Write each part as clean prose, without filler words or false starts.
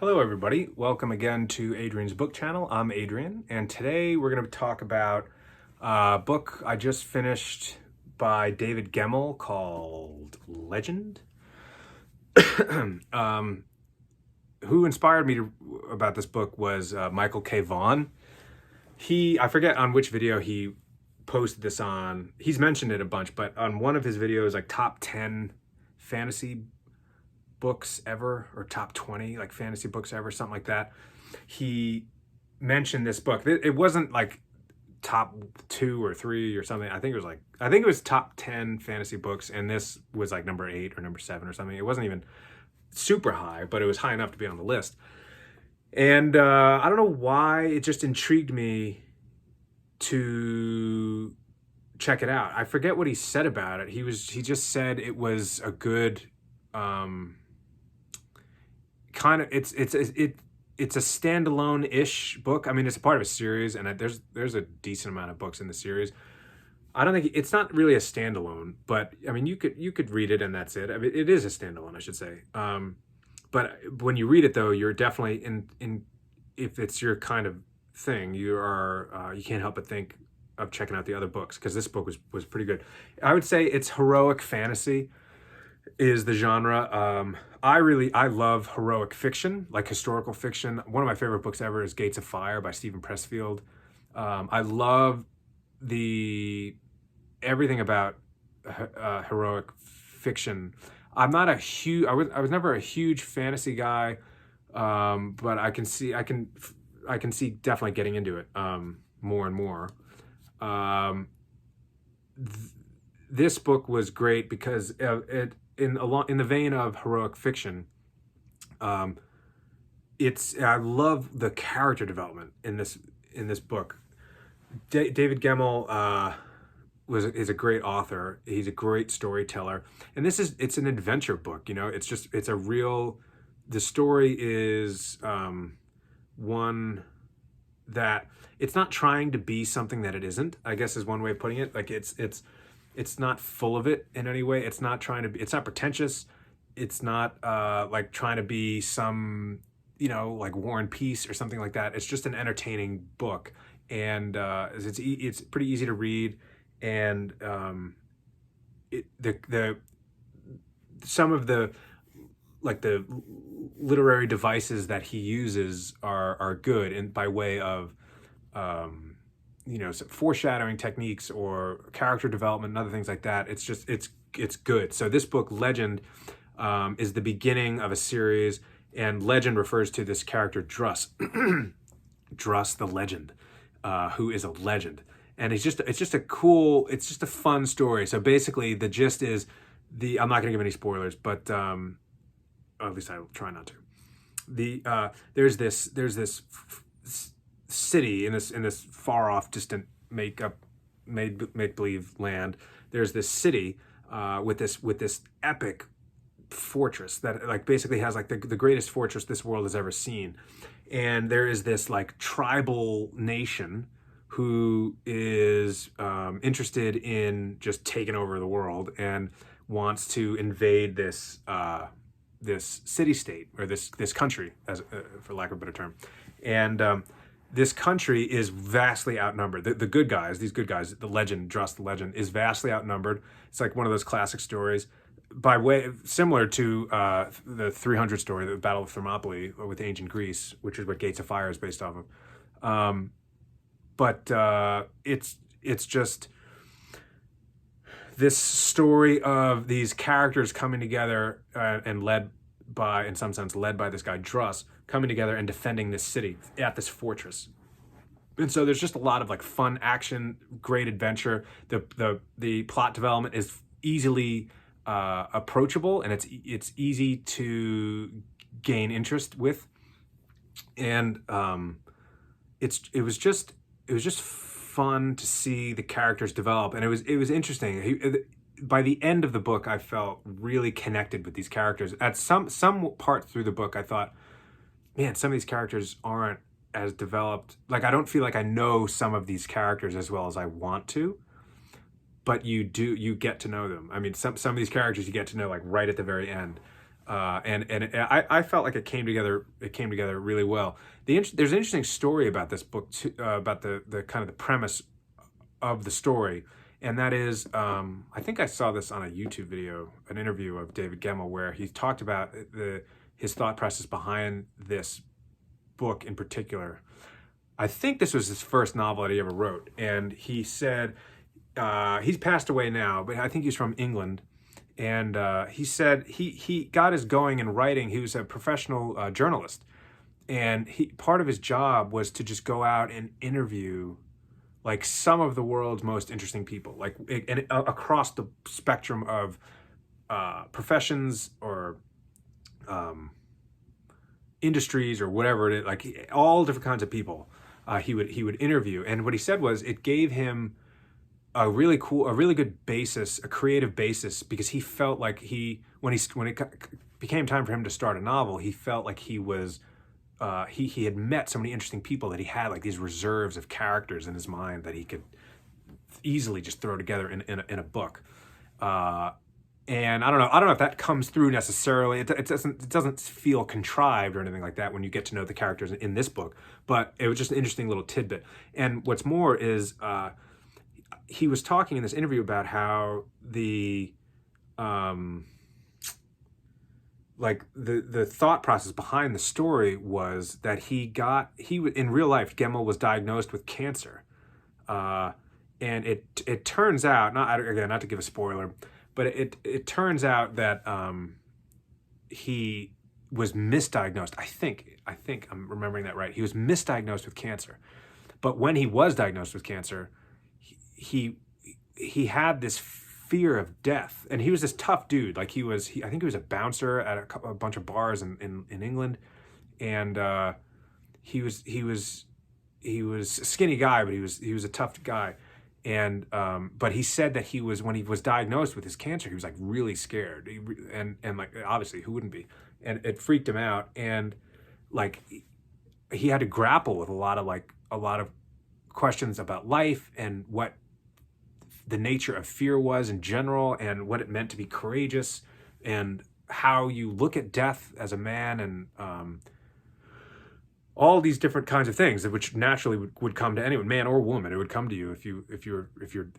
Hello everybody, welcome again to Adrian's book channel. I'm Adrian, and today we're going to talk about a book I just finished by David Gemmell called Legend. Who inspired me about this book was Michael K. Vaughan. I forget on which video he posted this on. He's mentioned it a bunch, but on one of his videos, like top 10 fantasy books ever, or top 20 like fantasy books ever, something like that, he mentioned this book. It wasn't like top 2 or 3 or something. I think it was top 10 fantasy books, and this was like number 8 or number 7 or something. It wasn't even super high, but it was high enough to be on the list. And I don't know why, it just intrigued me to check it out. I forget what he said about it. He just said it was a good kind of, it's a standalone-ish book. I mean, it's a part of a series, and there's a decent amount of books in the series. I don't think it's not really a standalone, but I mean, you could read it and that's it. I mean, it is a standalone, I should say. But when you read it, though, you're definitely in if it's your kind of thing, you can't help but think of checking out the other books, because this book was pretty good. I would say it's heroic fantasy is the genre. I love heroic fiction, like historical fiction. One of my favorite books ever is Gates of Fire by Stephen Pressfield. I love everything about heroic fiction. I was never a huge fantasy guy, but I can see definitely getting into it more and more. This book was great because in the vein of heroic fiction, I love the character development in this book. David Gemmell is a great author. He's a great storyteller, and it's an adventure book. You know, the story is one that it's not trying to be something that it isn't, I guess, is one way of putting it. Like it's not full of it in any way. It's not pretentious. It's not like trying to be some, like War and Peace or something like that. It's just an entertaining book, and it's pretty easy to read, and some of the literary devices that he uses are good, and by way of some foreshadowing techniques or character development and other things like that. It's good. So this book, Legend, is the beginning of a series, and Legend refers to this character Druss, Druss the Legend, who is a legend, and it's just a fun story. So basically, the gist is I'm not going to give any spoilers, but or at least I'll try not to. There's this city in this far off, distant make believe land. There's this city with this epic fortress that like basically has like the greatest fortress this world has ever seen, and there is this like tribal nation who is interested in just taking over the world and wants to invade this city state, or this country, as for lack of a better term, and this country is vastly outnumbered. The good guys, these good guys, the legend, Druss the Legend, is vastly outnumbered. It's like one of those classic stories, similar to the 300 story, the Battle of Thermopylae with ancient Greece, which is what Gates of Fire is based off of. But it's just this story of these characters coming together and in some sense led by this guy Druss, coming together and defending this city at this fortress. And so there's just a lot of like fun action, great adventure. The plot development is easily approachable, and it's easy to gain interest with. And it was just fun to see the characters develop, and it was interesting. By the end of the book, I felt really connected with these characters. At some part through the book, I thought, man, some of these characters aren't as developed. Like, I don't feel like I know some of these characters as well as I want to, but you get to know them. I mean, some of these characters you get to know like right at the very end. I felt like it came together. It came together really well. There's an interesting story about this book too, about the kind of the premise of the story, and that is, I think I saw this on a YouTube video, an interview of David Gemmell, where he talked about his thought process behind this book in particular. I think this was his first novel that he ever wrote, and he said he's passed away now, but I think he's from England. And he said he got his going in writing. He was a professional journalist, and part of his job was to just go out and interview like some of the world's most interesting people, like across the spectrum of professions or industries or whatever it is, like all different kinds of people. He would interview, and what he said was it gave him a really good basis, a creative basis, because he felt like when it became time for him to start a novel, he felt like he was he had met so many interesting people that he had like these reserves of characters in his mind that he could easily just throw together in a book. And I don't know if that comes through necessarily. It doesn't feel contrived or anything like that when you get to know the characters in this book. But it was just an interesting little tidbit. And what's more is he was talking in this interview about how the thought process behind the story was that in real life, Gemmell was diagnosed with cancer, and it turns out, not to give a spoiler, but it turns out that he was misdiagnosed. I think I'm remembering that right. He was misdiagnosed with cancer, but when he was diagnosed with cancer, he had this fear of death, and he was this tough dude. Like I think he was a bouncer at a bunch of bars in England, and he was a skinny guy, but he was a tough guy. And but he said that when he was diagnosed with his cancer, he was like really scared, and like obviously who wouldn't be, and it freaked him out, and like he had to grapple with a lot of questions about life and what the nature of fear was in general, and what it meant to be courageous, and how you look at death as a man, and all these different kinds of things, which naturally would come to anyone, man or woman. It would come to you if you're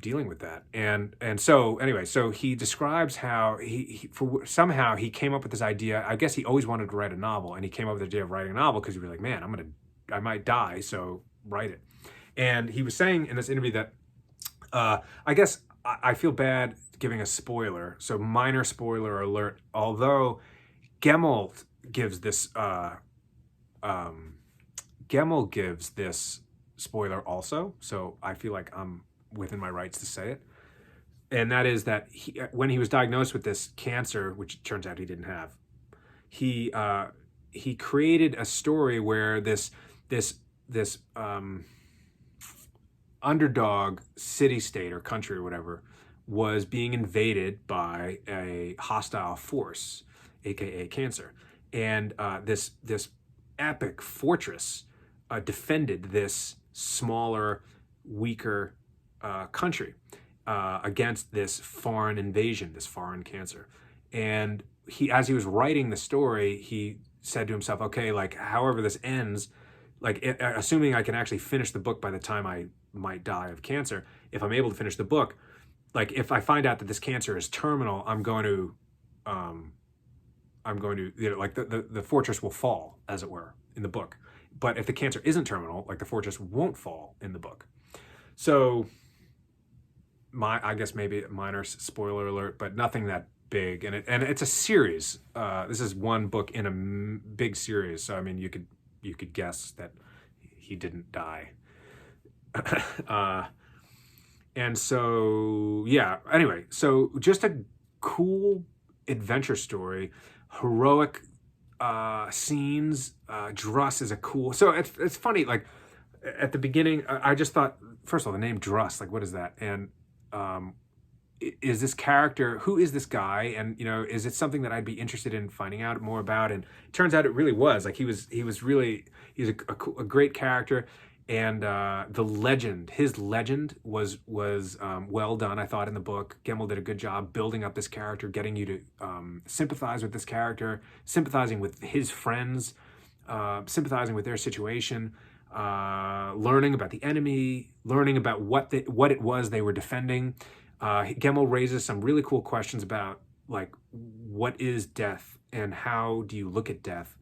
dealing with that. And so anyway, so he describes how somehow he came up with this idea. I guess he always wanted to write a novel, and he came up with the idea of writing a novel because he'd be like, man, I might die, so write it. And he was saying in this interview that I guess I feel bad giving a spoiler, so minor spoiler alert. Although Gemmell gives this spoiler also, so I feel like I'm within my rights to say it. And that is that when he was diagnosed with this cancer, which it turns out he didn't have, he created a story where this underdog city-state or country or whatever was being invaded by a hostile force, aka cancer, and this epic fortress defended this smaller, weaker country against this foreign invasion, this foreign cancer. And as he was writing the story, he said to himself, okay, like however this ends, like assuming I can actually finish the book by the time I might die of cancer, if I'm able to finish the book, like if I find out that this cancer is terminal, I'm going to like the fortress will fall, as it were, in the book. But if the cancer isn't terminal, like the fortress won't fall in the book. So I guess maybe a minor spoiler alert, but nothing that big. And it's a series. This is one book in a big series. So I mean, you could guess that he didn't die. And so yeah. Anyway, so just a cool adventure story, heroic scenes. Druss is a cool. So it's funny. Like at the beginning, I just thought, first of all, the name Druss, like what is that? And is this character, who is this guy? And is it something that I'd be interested in finding out more about? And it turns out it really was. Like he's a great character. And the legend, his legend was well done, I thought, in the book. Gemmell did a good job building up this character, getting you to sympathize with this character, sympathizing with his friends, sympathizing with their situation, learning about the enemy, learning about what it was they were defending. Gemmell raises some really cool questions about, like, what is death and how do you look at death?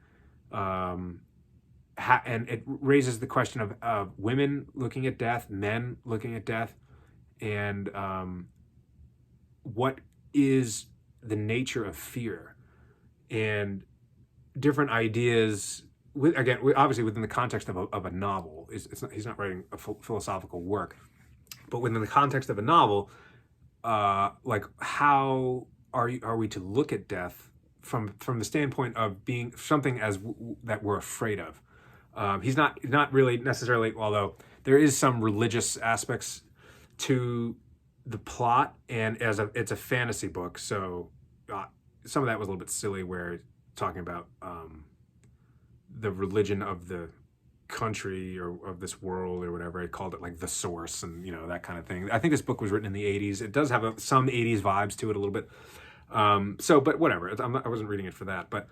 And it raises the question of women looking at death, men looking at death, and what is the nature of fear, and different ideas. Again, obviously within the context of a novel. He's not writing a philosophical work, but within the context of a novel, like, how are we to look at death from the standpoint of being something that we're afraid of? He's not really necessarily, although there is some religious aspects to the plot, and it's a fantasy book, so some of that was a little bit silly, where talking about the religion of the country or of this world or whatever. I called it like the source, and that kind of thing. I think this book was written in the 80s. It does have some 80s vibes to it a little bit. But whatever. I wasn't reading it for that, but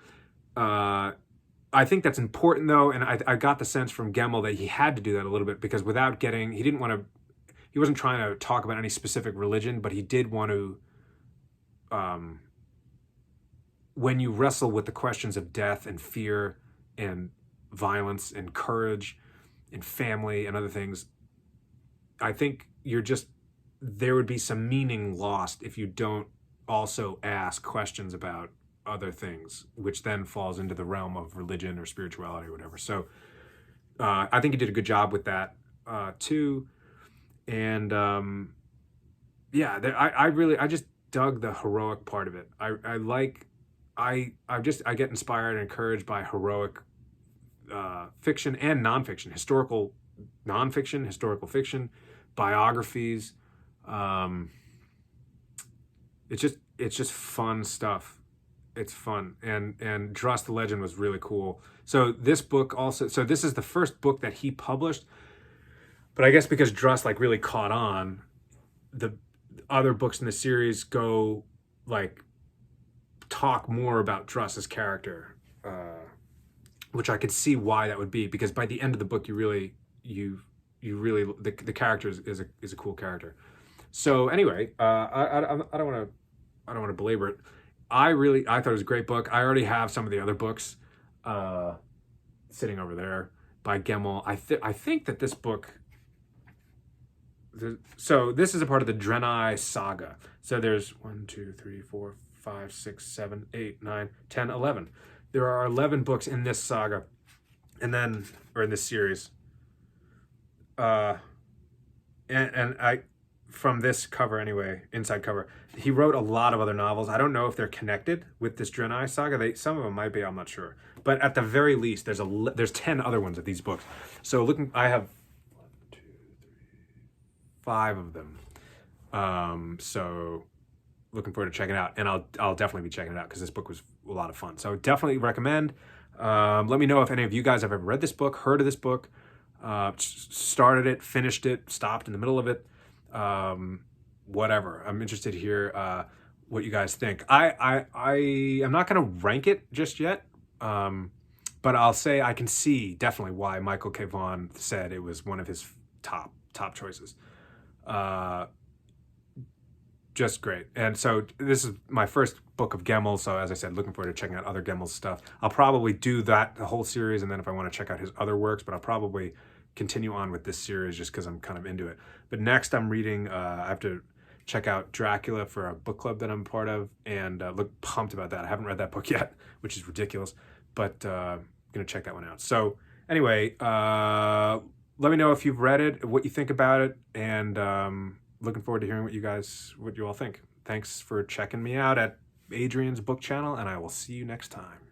I think that's important, though, and I got the sense from Gemmell that he had to do that a little bit, because he wasn't trying to talk about any specific religion, but he did want to, when you wrestle with the questions of death and fear and violence and courage and family and other things, I think there would be some meaning lost if you don't also ask questions about other things, which then falls into the realm of religion or spirituality or whatever. So I think he did a good job with that too. And I just dug the heroic part of it. I get inspired and encouraged by heroic fiction and nonfiction, historical fiction, biographies. It's just fun stuff. It's fun, and Druss the Legend was really cool. So this book also, this is the first book that he published, but I guess because Druss really caught on, the other books in the series go talk more about Druss's character, which I could see why that would be, because by the end of the book the character is a cool character. So anyway, I don't want to belabor it. I thought it was a great book. I already have some of the other books sitting over there by Gemmell. I think that this book, so this is a part of the Drenai saga. So there's 1, 2, 3, 4, 5, 6, 7, 8, 9, 10, 11. There are 11 books in this saga, or in this series. And I, from this cover anyway, inside cover, he wrote a lot of other novels. I don't know if they're connected with this Drenai saga. Some of them might be, I'm not sure. But at the very least, there's 10 other ones of these books. So I have 1, 2, 3, 5 of them. So looking forward to checking it out, and I'll definitely be checking it out, because this book was a lot of fun. So definitely recommend. Let me know if any of you guys have ever read this book, heard of this book, started it, finished it, stopped in the middle of it. Whatever. I'm interested to hear what you guys think. I'm not going to rank it just yet, but I'll say I can see definitely why Michael K. Vaughan said it was one of his top choices. Just great. And so this is my first book of Gemmell, so as I said, looking forward to checking out other Gemmell stuff. I'll probably do the whole series, and then if I want to check out his other works, but I'll probably continue on with this series just because I'm kind of into it. But next I'm reading, I have to check out Dracula for a book club that I'm part of, and look pumped about that. I haven't read that book yet, which is ridiculous, but I'm going to check that one out. So anyway, let me know if you've read it, what you think about it, and looking forward to hearing what you all think. Thanks for checking me out at Adrian's Book Channel, and I will see you next time.